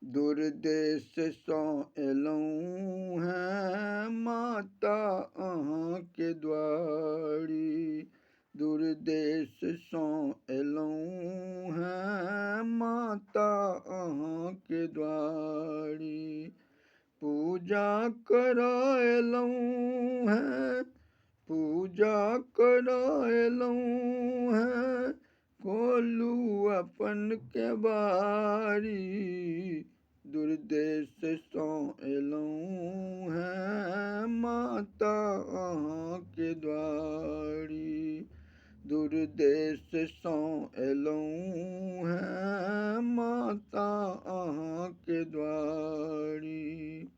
दूर देश सो एलौं है माता अहाँ के द्वारी। दूर देश सो एलौं है माता अहाँ के द्वारी। पूजा करायलौं है, पूजा करायलौं है, खोलू अपन के बारी। दुर्देश सो एलौं है माता अहाँ के द्वारी। दुर्देश सो एलौं है माता अहाँ के द्वारी।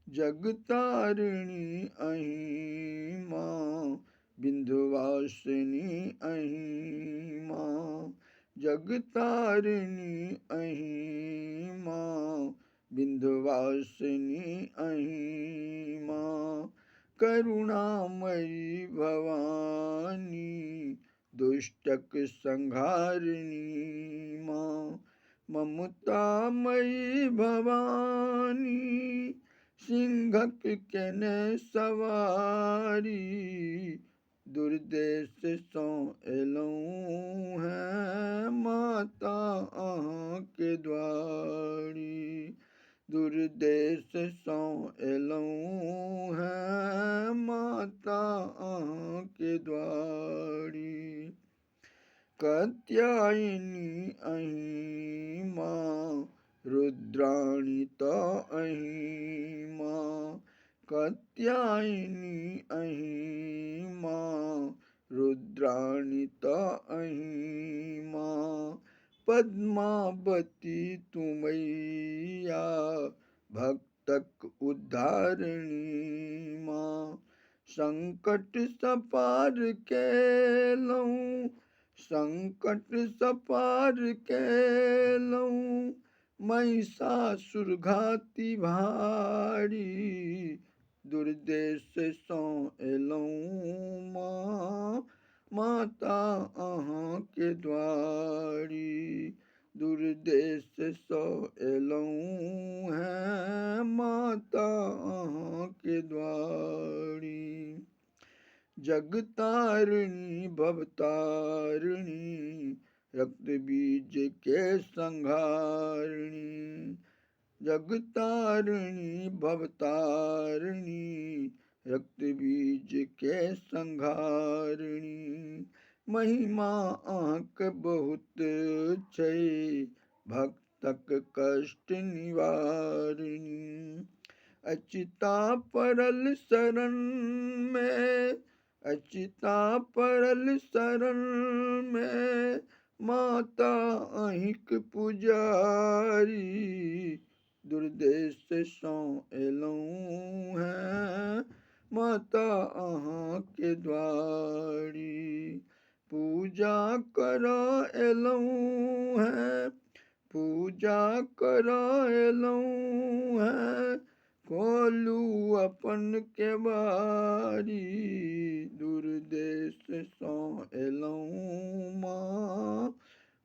जगतारिणी अहीं माँ, विंध्यवासिनी अहीं माँ। जगतारिणी अहीं माँ, विंध्यवासिनी अहीं माँ। करुणामयी भवानी, दुष्टक संहारिणी माँ। ममतामयी भवानी, सिंहक केने सवारी। दुर्देश सो एलौं है माता अहाँ के द्वारी। दुर्देश सो एलौं है माता अहाँ के द्वारी। कात्यायनी अहीं माँ, रुद्राणी तो अहीं माँ। कात्यायनी अहीं माँ, रुद्राणी तो अहीं माँ। पद्मावती तुमैया, भक्तक उद्धारिणी माँ। संकट सपार केलौं, संकट सपार केलौं, महिषासुर घाती भारी। दुर्देश सो एलौं माँ, माता अहाँ के द्वारी। दुर्देश सो एलौं है माता अहाँ के द्वारी। जगतारिणी भवतारिणी, रक्त बीज के संहारिणी। जगतारिणी भवतारिणी, रक्त बीज के संहारिणी। महिमा आँक बहुत छै, भक्तक कष्ट निवारिणी। अचिता परल शरण में, अचिता परल शरण में, माता अहिंक पुजारी। दुर्देश सो एलौं है माता अहाँ के द्वारी। पूजा करा एलौं है, पूजा करा एलौं है, खोलू अपन के बारी। दुर्देश सो एलौं माँ,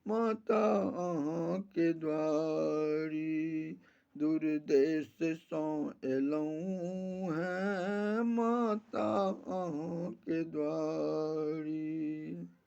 माता अहाँ के द्वारी। दुर्देश सो एलौं है माता अहाँ के द्वारी।